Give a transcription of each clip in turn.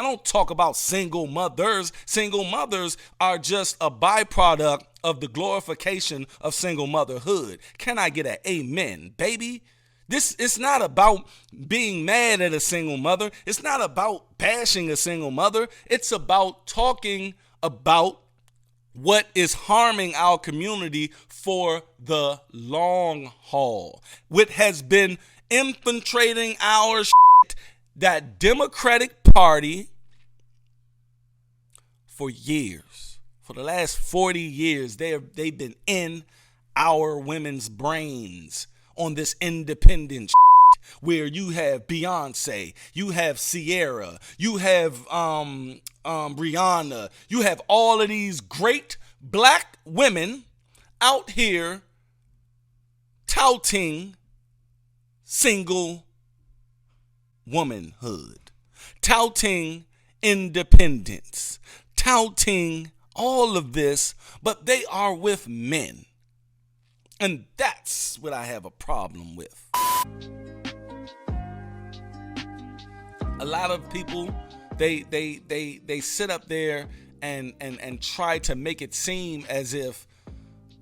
don't talk about single mothers. Single mothers are just a byproduct of the glorification of single motherhood. Can I get an amen, baby? This it's not about being mad at a single mother. It's not about bashing a single mother. It's about talking about what is harming our community for the long haul. What has been infiltrating our shit, that Democratic Party for years. For the last 40 years, they've been in our women's brains on this independent shit, where you have Beyonce, you have Sierra, you have Rihanna, you have all of these great black women out here touting single womanhood, touting independence, touting all of this, but they are with men. And that's what I have a problem with. A lot of people, they sit up there and try to make it seem as if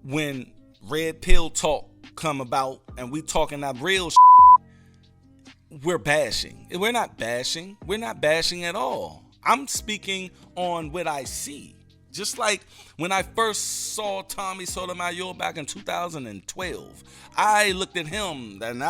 when red pill talk come about and we talking that real we're bashing. We're not bashing. We're not bashing at all. I'm speaking on what I see. Just like when I first saw Tommy Sotomayor back in 2012, I looked at him, and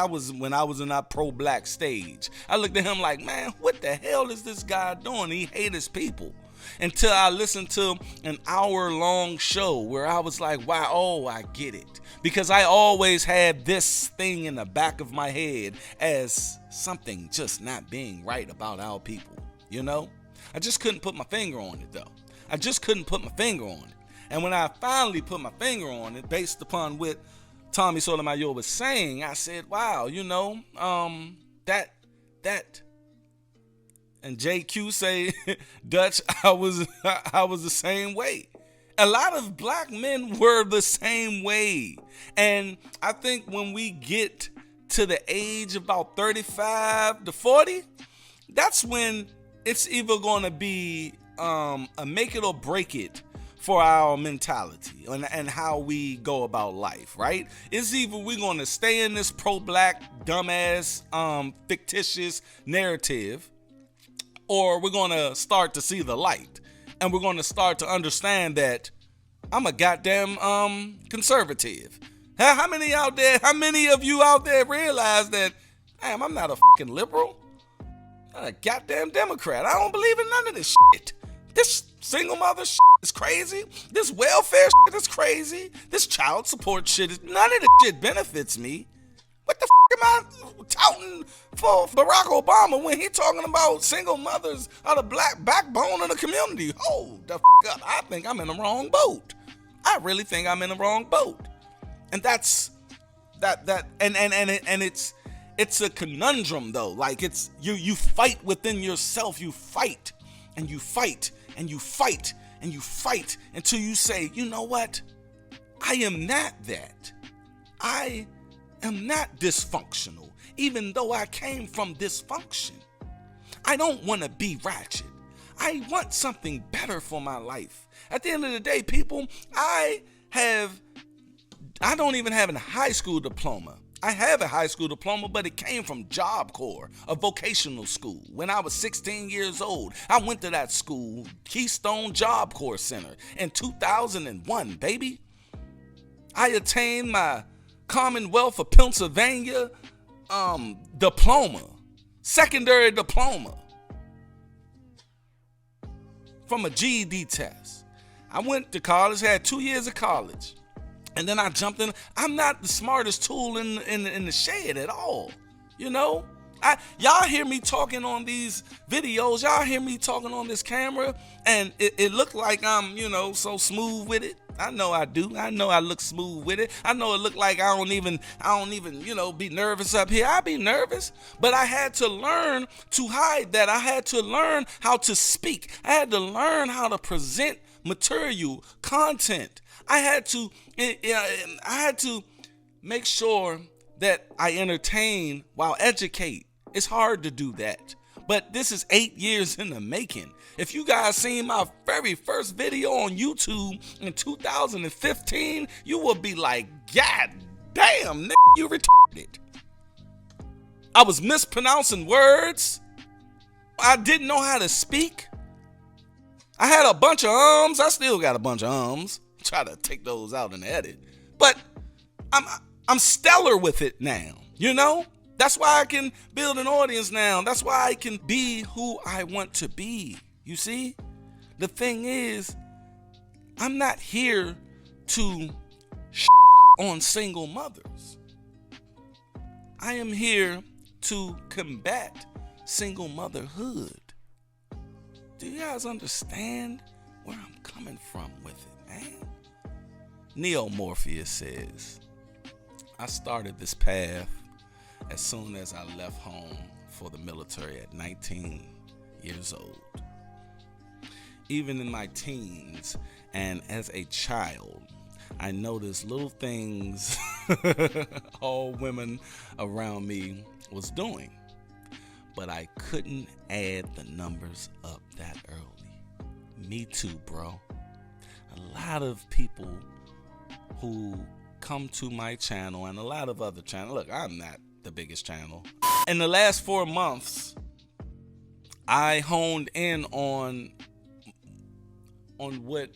when I was in that pro-black stage. I looked at him like, man, what the hell is this guy doing? He hates his people. Until I listened to an hour-long show where I was like, wow, oh, I get it. Because I always had this thing in the back of my head as something just not being right about our people, you know? I just couldn't put my finger on it, though. I just couldn't put my finger on it. And when I finally put my finger on it, based upon what Tommy Sotomayor was saying, I said, wow, you know, that. And JQ say, Dutch, I was the same way. A lot of black men were the same way. And I think when we get to the age of about 35 to 40, that's when it's either going to be a make it or break it for our mentality and how we go about life, right? It's either we're going to stay in this pro-black, dumbass, fictitious narrative, or we're going to start to see the light. And we're going to start to understand that I'm a goddamn conservative. How many of you out there realize that, damn, I'm not a fucking liberal? I'm a goddamn Democrat. I don't believe in none of this shit. This single mother shit is crazy. This welfare shit is crazy. This child support shit is, none of this shit benefits me. What the am I touting for Barack Obama when he talking about single mothers are the black backbone of the community? Hold the up. I think I'm in the wrong boat. I really think I'm in the wrong boat. And that's it's a conundrum though. Like it's you fight within yourself. You fight and you fight and you fight and you fight until you say, you know what? I am not that. I am not dysfunctional, even though I came from dysfunction. I don't want to be ratchet. I want something better for my life. At the end of the day, people, I don't even have a high school diploma. I have a high school diploma, but it came from Job Corps, a vocational school. When I was 16 years old, I went to that school, Keystone Job Corps Center, in 2001, baby. I attained my Commonwealth of Pennsylvania diploma, secondary diploma from a GED test. I went to college, had 2 years of college, and then I jumped in. I'm not the smartest tool in the shed at all, you know. Y'all hear me talking on these videos, y'all hear me talking on this camera, and it looked like I'm, you know, so smooth with it. I know I do. I know I look smooth with it. I know it look like I don't even, you know, be nervous up here. I be nervous, but I had to learn to hide that. I had to learn how to speak. I had to learn how to present material, content. I had to make sure that I entertain while educate. It's hard to do that. But this is 8 years in the making. If you guys seen my very first video on YouTube in 2015, you will be like, God damn, nigga, you retarded. I was mispronouncing words. I didn't know how to speak. I had a bunch of ums. I still got a bunch of ums. Try to take those out in the edit. But I'm stellar with it now, you know? That's why I can build an audience now. That's why I can be who I want to be. You see? The thing is, I'm not here to on single mothers. I am here to combat single motherhood. Do you guys understand where I'm coming from with it, man? Neo Morpheus says, I started this path as soon as I left home for the military at 19 years old. Even in my teens and as a child, I noticed little things all women around me was doing, but I couldn't add the numbers up that early. Me too, bro. A lot of people who come to my channel and a lot of other channels, look, I'm not the biggest channel. In the last 4 months, I honed in on what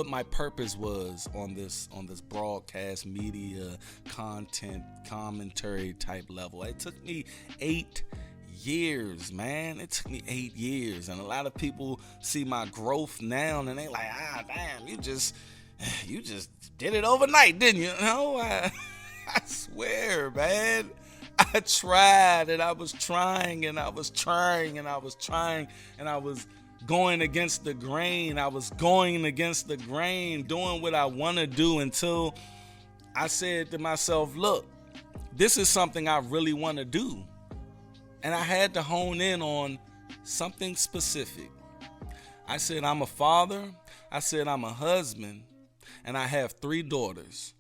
my purpose was on this broadcast media content commentary type level. It took me 8 years, man. It took me 8 years, and a lot of people see my growth now and they like, damn, you just did it overnight, didn't you? No, I swear, man. I tried and I was trying and I was trying and I was trying and I was going against the grain. I was going against the grain, doing what I want to do until I said to myself, look, this is something I really want to do. And I had to hone in on something specific. I said, I'm a father. I said, I'm a husband. And I have 3 daughters.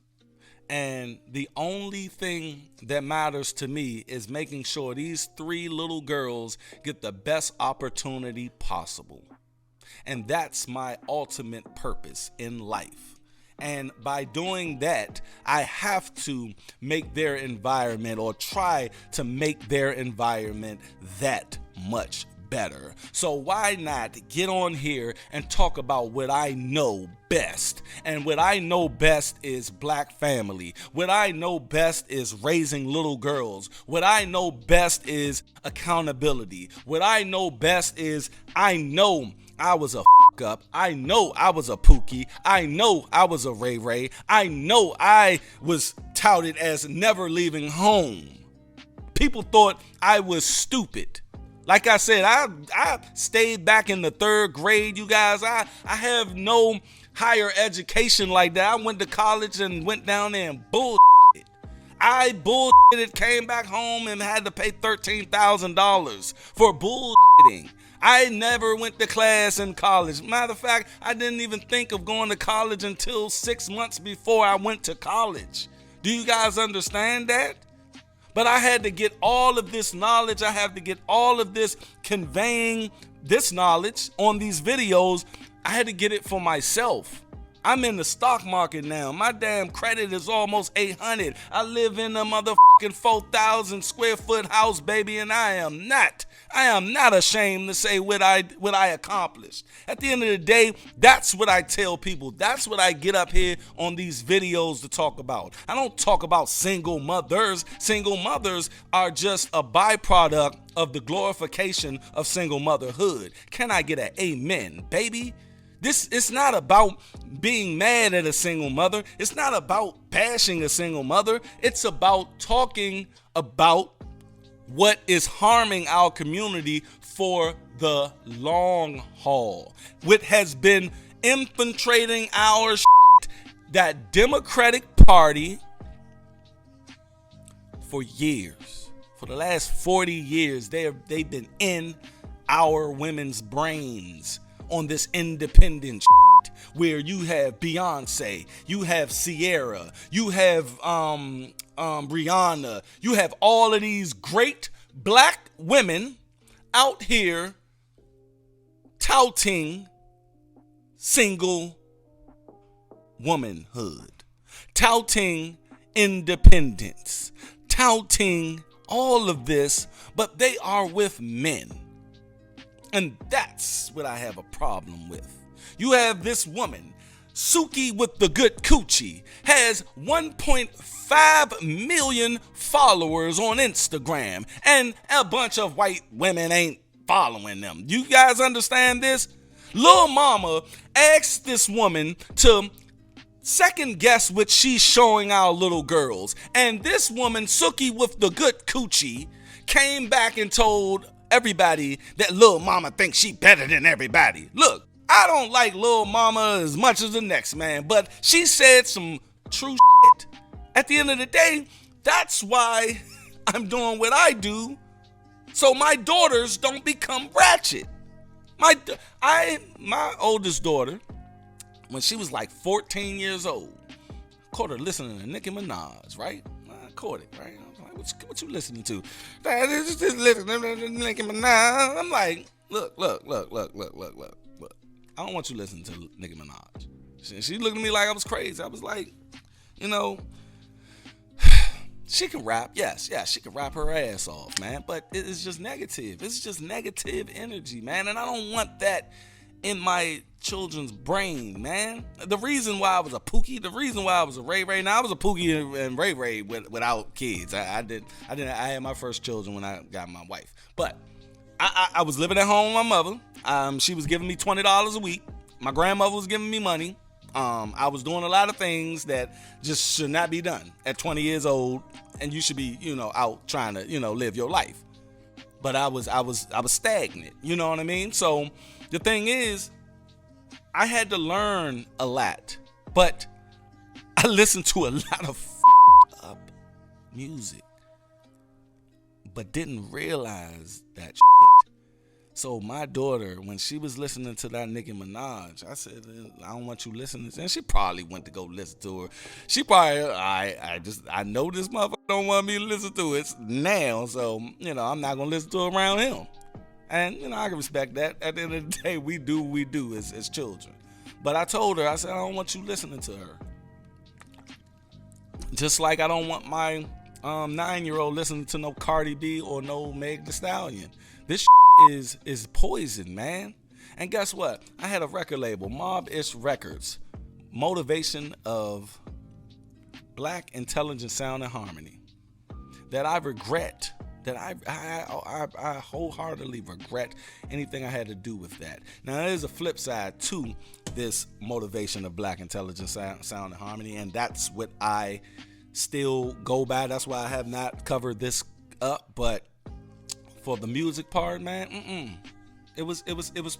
And the only thing that matters to me is making sure these 3 little girls get the best opportunity possible. And that's my ultimate purpose in life. And by doing that, I have to make their environment, or try to make their environment, that much better. So why not get on here and talk about what I know best? And what I know best is black family. What I know best is raising little girls. What I know best is accountability. What I know best is I know I was a up. I know I was a Pookie. I know I was a Ray Ray. I know I was touted as never leaving home. People thought I was stupid. Like I said, I stayed back in the 3rd grade, you guys. I have no higher education like that. I went to college and went down there and bullshit. I bullshitted, came back home and had to pay $13,000 for bullshitting. I never went to class in college. Matter of fact, I didn't even think of going to college until 6 months before I went to college. Do you guys understand that? But I had to get all of this knowledge. I have to get all of this, conveying this knowledge on these videos. I had to get it for myself. I'm in the stock market now. My damn credit is almost 800. I live in a motherfucking 4,000 square foot house, baby, and I am not ashamed to say what I accomplished. At the end of the day, that's what I tell people. That's what I get up here on these videos to talk about. I don't talk about single mothers. Single mothers are just a byproduct of the glorification of single motherhood. Can I get an amen, baby? It's not about being mad at a single mother. It's not about bashing a single mother. It's about talking about what is harming our community for the long haul. What has been infiltrating our that Democratic Party for years. For the last 40 years, they've been in our women's brains on this independent where you have Beyonce, you have Sierra, you have Rihanna, you have all of these great black women out here touting single womanhood, touting independence, touting all of this, but they are with men. And that's what I have a problem with. You have this woman, Suki with the good coochie, has 1.5 million followers on Instagram, and a bunch of white women ain't following them. You guys understand this? Lil Mama asked this woman to second guess what she's showing our little girls. And this woman, Suki with the good coochie, came back and told everybody that Lil Mama thinks she better than everybody. Look, I don't like Lil Mama as much as the next man, but she said some true shit. At the end of the day, that's why I'm doing what I do, so my daughters don't become ratchet. My oldest daughter, when she was like 14 years old, caught her listening to Nicki Minaj, right? I caught it, right? I was like, what you listening to? Just listening to Nicki Minaj. I'm like, look. I don't want you listening to Nicki Minaj. She looked at me like I was crazy. I was like, she can rap. Yes, she can rap her ass off, man. But it's just negative. It's just negative energy, man. And I don't want that in my children's brain, man. The reason why I was a Pookie, the reason why I was a Ray Ray. Now I was a Pookie and Ray Ray without kids. I had my first children when I got my wife. But I was living at home with my mother. She was giving me $20 a week. My grandmother was giving me money. I was doing a lot of things that just should not be done at 20 years old, and you should be, out trying to, live your life. But I was stagnant. You know what I mean? So the thing is, I had to learn a lot, but I listened to a lot of up music, but didn't realize that shit. So my daughter, when she was listening to that Nicki Minaj, I said, I don't want you listening to this. And she probably went to go listen to her. She probably, I know this motherfucker don't want me to listen to it now, so, I'm not going to listen to it around him. And, I can respect that. At the end of the day, we do what we do as children. But I told her, I said, I don't want you listening to her. Just like I don't want my 9-year-old listening to no Cardi B or no Meg Thee Stallion. This is poison, man. And guess what? I had a record label, Mob-ish Records, Motivation of Black Intelligent Sound and Harmony, that I regret. That I wholeheartedly regret anything I had to do with that. Now, there's a flip side to this Motivation of Black Intelligent Sound and Harmony, and that's what I still go by. That's why I have not covered this up. But for the music part, man, it was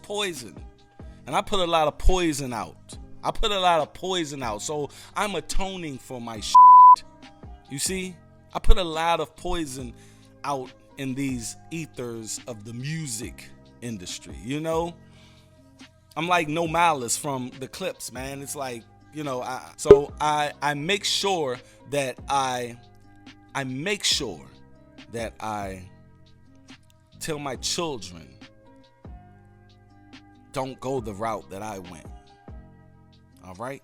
poison, and I put a lot of poison out. So I'm atoning for my shit. You see, I put a lot of poison out in these ethers of the music industry. I'm like No Malice from the Clips, man. It's like, I make sure that I tell my children, don't go the route that I went. All right?